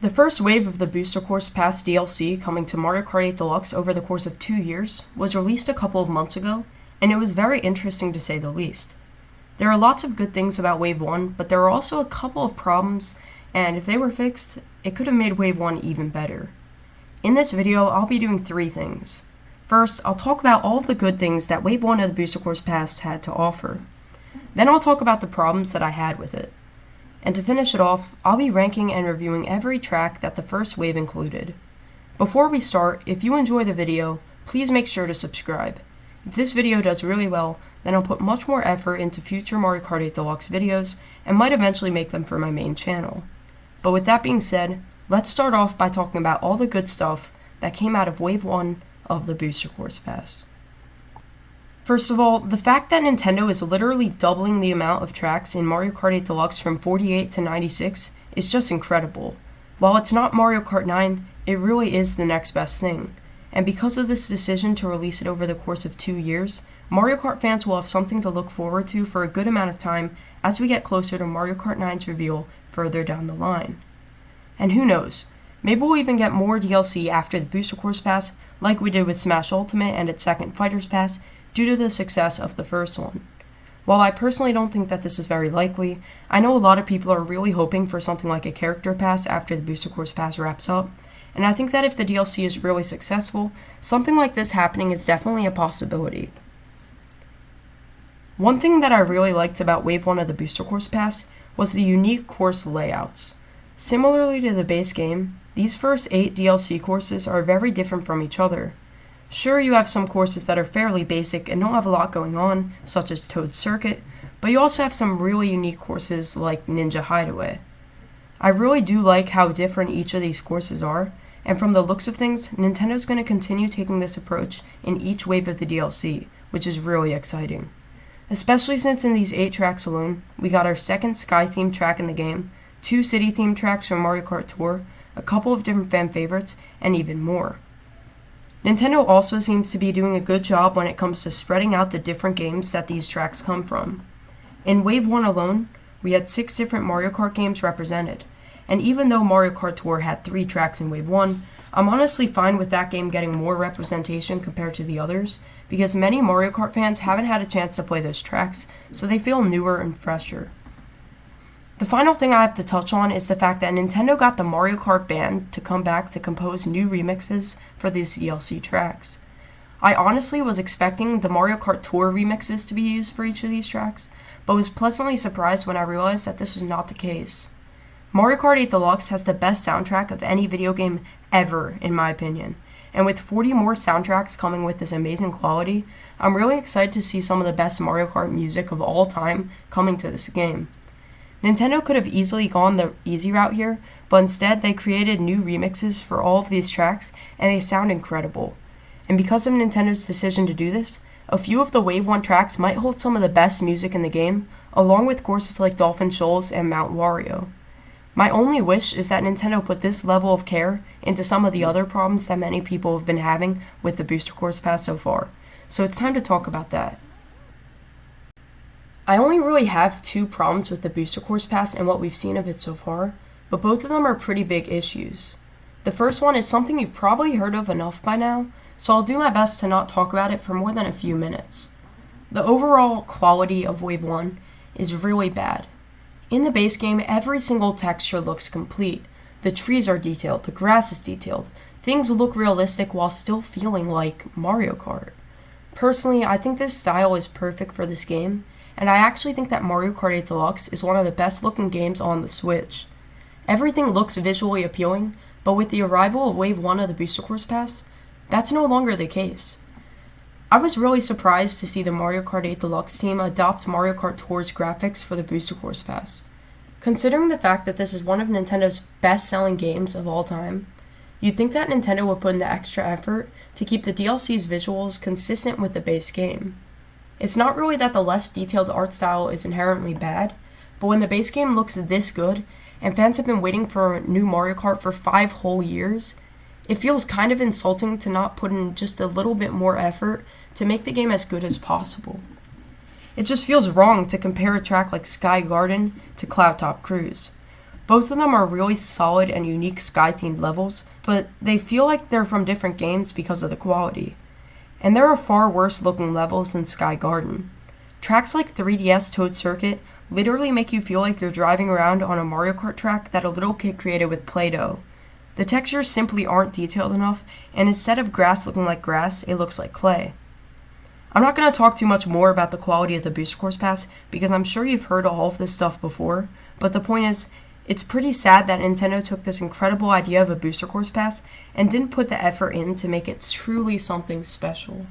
The first wave of the Booster Course Pass DLC coming to Mario Kart 8 Deluxe over the course of 2 years was released a couple of months ago, and it was very interesting to say the least. There are lots of good things about Wave 1, but there are also a couple of problems, and if they were fixed, it could have made Wave 1 even better. In this video, I'll be doing 3 things. First, I'll talk about all of the good things that Wave 1 of the Booster Course Pass had to offer. Then I'll talk about the problems that I had with it. And to finish it off, I'll be ranking and reviewing every track that the first wave included. Before we start, if you enjoy the video, please make sure to subscribe. If this video does really well, then I'll put much more effort into future Mario Kart 8 Deluxe videos and might eventually make them for my main channel. But with that being said, let's start off by talking about all the good stuff that came out of Wave 1 of the Booster Course Pass. First of all, the fact that Nintendo is literally doubling the amount of tracks in Mario Kart 8 Deluxe from 48 to 96 is just incredible. While it's not Mario Kart 9, it really is the next best thing. And because of this decision to release it over the course of 2 years, Mario Kart fans will have something to look forward to for a good amount of time as we get closer to Mario Kart 9's reveal further down the line. And who knows, maybe we'll even get more DLC after the Booster Course Pass, like we did with Smash Ultimate and its second Fighters Pass, due to the success of the first one. While I personally don't think that this is very likely, I know a lot of people are really hoping for something like a character pass after the Booster Course Pass wraps up, and I think that if the DLC is really successful, something like this happening is definitely a possibility. One thing that I really liked about Wave 1 of the Booster Course Pass was the unique course layouts. Similarly to the base game, these first 8 DLC courses are very different from each other. Sure, you have some courses that are fairly basic and don't have a lot going on, such as Toad's Circuit, but you also have some really unique courses like Ninja Hideaway. I really do like how different each of these courses are, and from the looks of things, Nintendo's going to continue taking this approach in each wave of the DLC, which is really exciting. Especially since in these 8 tracks alone, we got our second Sky-themed track in the game, 2 city-themed tracks from Mario Kart Tour, a couple of different fan favorites, and even more. Nintendo also seems to be doing a good job when it comes to spreading out the different games that these tracks come from. In Wave 1 alone, we had 6 different Mario Kart games represented, and even though Mario Kart Tour had 3 tracks in Wave 1, I'm honestly fine with that game getting more representation compared to the others, because many Mario Kart fans haven't had a chance to play those tracks, so they feel newer and fresher. The final thing I have to touch on is the fact that Nintendo got the Mario Kart band to come back to compose new remixes for these DLC tracks. I honestly was expecting the Mario Kart Tour remixes to be used for each of these tracks, but was pleasantly surprised when I realized that this was not the case. Mario Kart 8 Deluxe has the best soundtrack of any video game ever, in my opinion, and with 40 more soundtracks coming with this amazing quality, I'm really excited to see some of the best Mario Kart music of all time coming to this game. Nintendo could have easily gone the easy route here, but instead they created new remixes for all of these tracks, and they sound incredible. And because of Nintendo's decision to do this, a few of the Wave 1 tracks might hold some of the best music in the game, along with courses like Dolphin Shoals and Mount Wario. My only wish is that Nintendo put this level of care into some of the other problems that many people have been having with the Booster Course Pass so far, so it's time to talk about that. I only really have 2 problems with the Booster Course Pass and what we've seen of it so far, but both of them are pretty big issues. The first one is something you've probably heard of enough by now, so I'll do my best to not talk about it for more than a few minutes. The overall quality of Wave 1 is really bad. In the base game, every single texture looks complete. The trees are detailed, the grass is detailed, things look realistic while still feeling like Mario Kart. Personally, I think this style is perfect for this game, and I actually think that Mario Kart 8 Deluxe is one of the best looking games on the Switch. Everything looks visually appealing, but with the arrival of Wave 1 of the Booster Course Pass, that's no longer the case. I was really surprised to see the Mario Kart 8 Deluxe team adopt Mario Kart Tour's graphics for the Booster Course Pass. Considering the fact that this is one of Nintendo's best-selling games of all time, you'd think that Nintendo would put in the extra effort to keep the DLC's visuals consistent with the base game. It's not really that the less detailed art style is inherently bad, but when the base game looks this good, and fans have been waiting for a new Mario Kart for 5 whole years, it feels kind of insulting to not put in just a little bit more effort to make the game as good as possible. It just feels wrong to compare a track like Sky Garden to Cloud Top Cruise. Both of them are really solid and unique sky-themed levels, but they feel like they're from different games because of the quality. And there are far worse looking levels than Sky Garden. Tracks like 3DS Toad Circuit literally make you feel like you're driving around on a Mario Kart track that a little kid created with Play-Doh. The textures simply aren't detailed enough, and instead of grass looking like grass, it looks like clay. I'm not going to talk too much more about the quality of the Booster Course Pass because I'm sure you've heard all of this stuff before, but the point is, it's pretty sad that Nintendo took this incredible idea of a Booster Course Pass and didn't put the effort in to make it truly something special.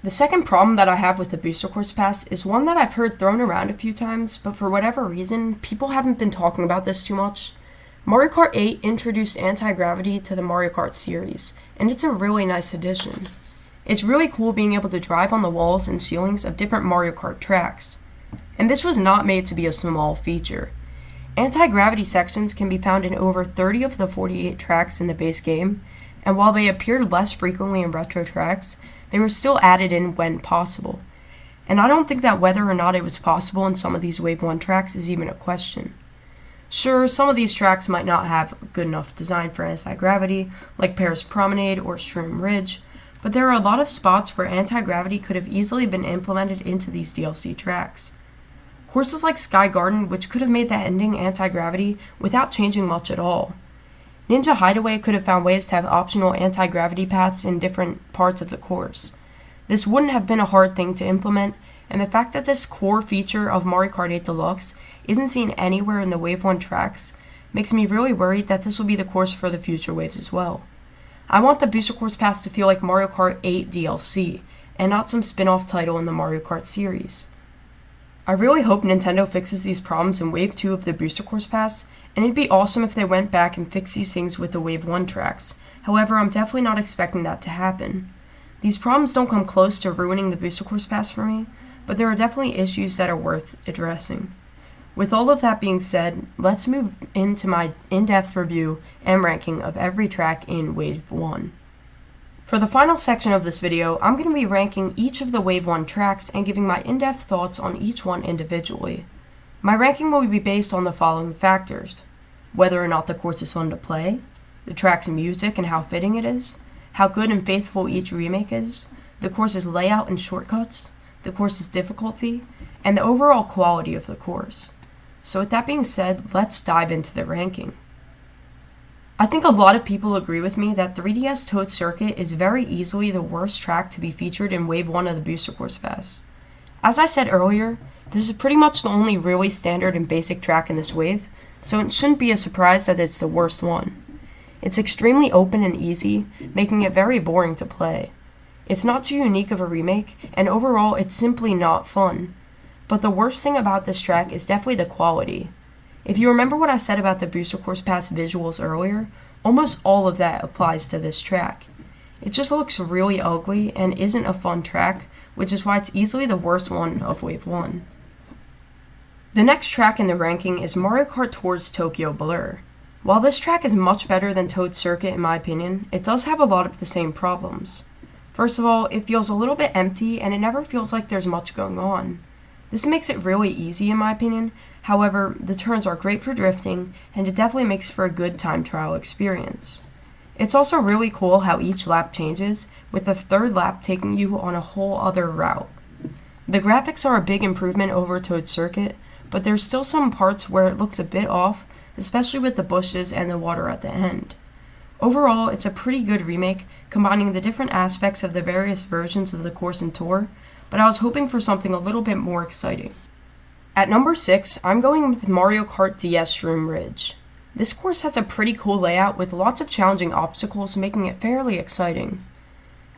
The second problem that I have with the Booster Course Pass is one that I've heard thrown around a few times, but for whatever reason, people haven't been talking about this too much. Mario Kart 8 introduced anti-gravity to the Mario Kart series, and it's a really nice addition. It's really cool being able to drive on the walls and ceilings of different Mario Kart tracks. And this was not made to be a small feature. Anti-gravity sections can be found in over 30 of the 48 tracks in the base game, and while they appeared less frequently in retro tracks, they were still added in when possible. And I don't think that whether or not it was possible in some of these Wave 1 tracks is even a question. Sure, some of these tracks might not have good enough design for anti-gravity, like Paris Promenade or Shroom Ridge, but there are a lot of spots where anti-gravity could have easily been implemented into these DLC tracks. Courses like Sky Garden, which could have made the ending anti-gravity without changing much at all. Ninja Hideaway could have found ways to have optional anti-gravity paths in different parts of the course. This wouldn't have been a hard thing to implement, and the fact that this core feature of Mario Kart 8 Deluxe isn't seen anywhere in the Wave 1 tracks makes me really worried that this will be the course for the future waves as well. I want the Booster Course Pass to feel like Mario Kart 8 DLC, and not some spin-off title in the Mario Kart series. I really hope Nintendo fixes these problems in Wave 2 of the Booster Course Pass, and it'd be awesome if they went back and fixed these things with the Wave 1 tracks. However, I'm definitely not expecting that to happen. These problems don't come close to ruining the Booster Course Pass for me, but there are definitely issues that are worth addressing. With all of that being said, let's move into my in-depth review and ranking of every track in Wave 1. For the final section of this video, I'm going to be ranking each of the Wave 1 tracks and giving my in-depth thoughts on each one individually. My ranking will be based on the following factors: whether or not the course is fun to play, the track's music and how fitting it is, how good and faithful each remake is, the course's layout and shortcuts, the course's difficulty, and the overall quality of the course. So with that being said, let's dive into the ranking. I think a lot of people agree with me that 3DS Toad Circuit is very easily the worst track to be featured in Wave 1 of the Booster Course Pass. As I said earlier, this is pretty much the only really standard and basic track in this wave, so it shouldn't be a surprise that it's the worst one. It's extremely open and easy, making it very boring to play. It's not too unique of a remake, and overall it's simply not fun. But the worst thing about this track is definitely the quality. If you remember what I said about the Booster Course Pass visuals earlier, almost all of that applies to this track. It just looks really ugly and isn't a fun track, which is why it's easily the worst one of Wave 1. The next track in the ranking is Mario Kart Tour's Tokyo Blur. While this track is much better than Toad Circuit in my opinion, it does have a lot of the same problems. First of all, it feels a little bit empty and it never feels like there's much going on. This makes it really easy in my opinion. However, the turns are great for drifting, and it definitely makes for a good time trial experience. It's also really cool how each lap changes, with the third lap taking you on a whole other route. The graphics are a big improvement over Toad Circuit, but there's still some parts where it looks a bit off, especially with the bushes and the water at the end. Overall, it's a pretty good remake, combining the different aspects of the various versions of the course and tour, but I was hoping for something a little bit more exciting. At number 6, I'm going with Mario Kart DS Shroom Ridge. This course has a pretty cool layout with lots of challenging obstacles, making it fairly exciting.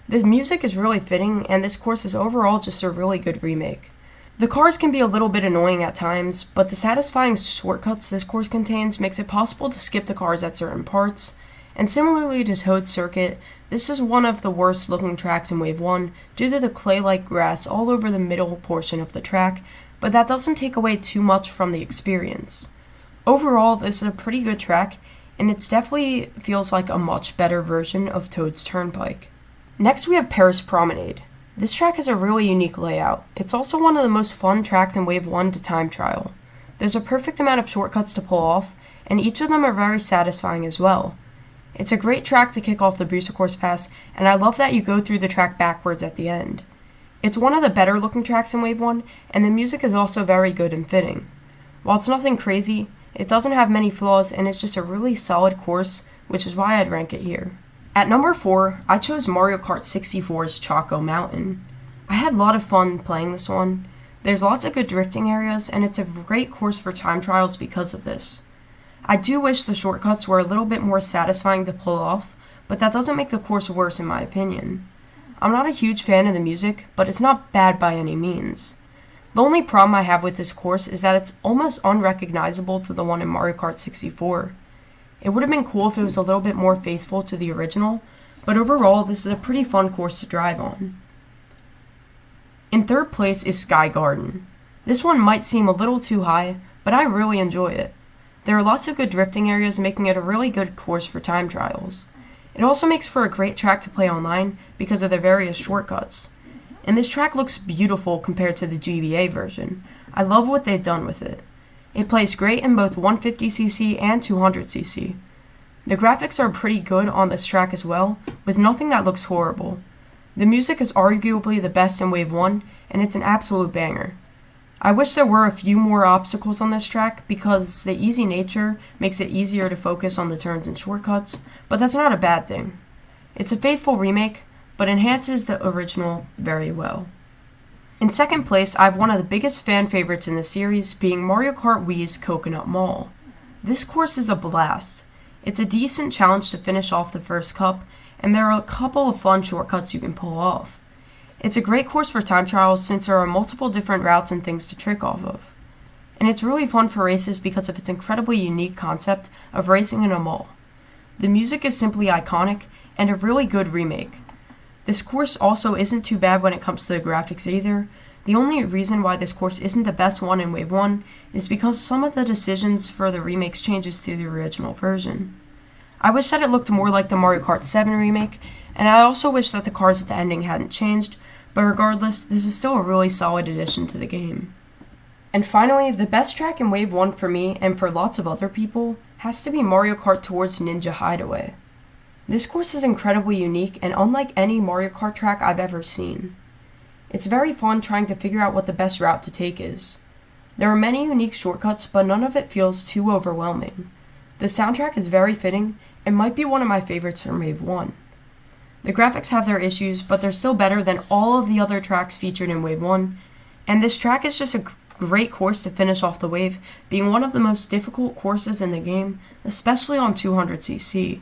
The music is really fitting, and this course is overall just a really good remake. The cars can be a little bit annoying at times, but the satisfying shortcuts this course contains makes it possible to skip the cars at certain parts, and similarly to Toad Circuit, this is one of the worst looking tracks in Wave 1 due to the clay-like grass all over the middle portion of the track, but that doesn't take away too much from the experience. Overall, this is a pretty good track, and it definitely feels like a much better version of Toad's Turnpike. Next we have Paris Promenade. This track has a really unique layout. It's also one of the most fun tracks in Wave 1 to time trial. There's a perfect amount of shortcuts to pull off, and each of them are very satisfying as well. It's a great track to kick off the Booster Course Pass, and I love that you go through the track backwards at the end. It's one of the better looking tracks in Wave 1, and the music is also very good and fitting. While it's nothing crazy, it doesn't have many flaws, and it's just a really solid course, which is why I'd rank it here. At number 4, I chose Mario Kart 64's Choco Mountain. I had a lot of fun playing this one. There's lots of good drifting areas, and it's a great course for time trials because of this. I do wish the shortcuts were a little bit more satisfying to pull off, but that doesn't make the course worse in my opinion. I'm not a huge fan of the music, but it's not bad by any means. The only problem I have with this course is that it's almost unrecognizable to the one in Mario Kart 64. It would have been cool if it was a little bit more faithful to the original, but overall this is a pretty fun course to drive on. In third place is Sky Garden. This one might seem a little too high, but I really enjoy it. There are lots of good drifting areas, making it a really good course for time trials. It also makes for a great track to play online because of the various shortcuts. And this track looks beautiful compared to the GBA version. I love what they've done with it. It plays great in both 150cc and 200cc. The graphics are pretty good on this track as well, with nothing that looks horrible. The music is arguably the best in Wave 1, and it's an absolute banger. I wish there were a few more obstacles on this track because the easy nature makes it easier to focus on the turns and shortcuts, but that's not a bad thing. It's a faithful remake, but enhances the original very well. In second place, I have one of the biggest fan favorites in the series, being Mario Kart Wii's Coconut Mall. This course is a blast. It's a decent challenge to finish off the first cup, and there are a couple of fun shortcuts you can pull off. It's a great course for time trials since there are multiple different routes and things to trick off of. And it's really fun for races because of its incredibly unique concept of racing in a mall. The music is simply iconic and a really good remake. This course also isn't too bad when it comes to the graphics either. The only reason why this course isn't the best one in Wave 1 is because some of the decisions for the remakes changes to the original version. I wish that it looked more like the Mario Kart 7 remake, and I also wish that the cars at the ending hadn't changed, but regardless, this is still a really solid addition to the game. And finally, the best track in Wave 1 for me, and for lots of other people, has to be Mario Kart Tour's Ninja Hideaway. This course is incredibly unique and unlike any Mario Kart track I've ever seen. It's very fun trying to figure out what the best route to take is. There are many unique shortcuts, but none of it feels too overwhelming. The soundtrack is very fitting, and might be one of my favorites from Wave 1. The graphics have their issues, but they're still better than all of the other tracks featured in Wave 1, and this track is just a great course to finish off the wave, being one of the most difficult courses in the game, especially on 200cc.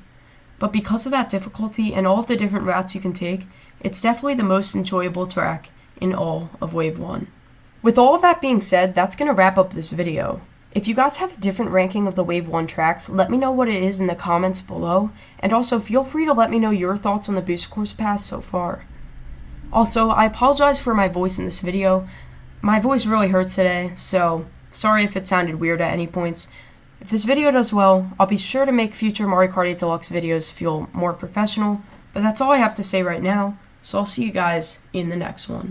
But because of that difficulty and all of the different routes you can take, it's definitely the most enjoyable track in all of Wave 1. With all of that being said, that's going to wrap up this video. If you guys have a different ranking of the Wave 1 tracks, let me know what it is in the comments below, and also feel free to let me know your thoughts on the Booster Course Pass so far. Also, I apologize for my voice in this video. My voice really hurts today, so sorry if it sounded weird at any points. If this video does well, I'll be sure to make future Mario Kart 8 Deluxe videos feel more professional, but that's all I have to say right now, so I'll see you guys in the next one.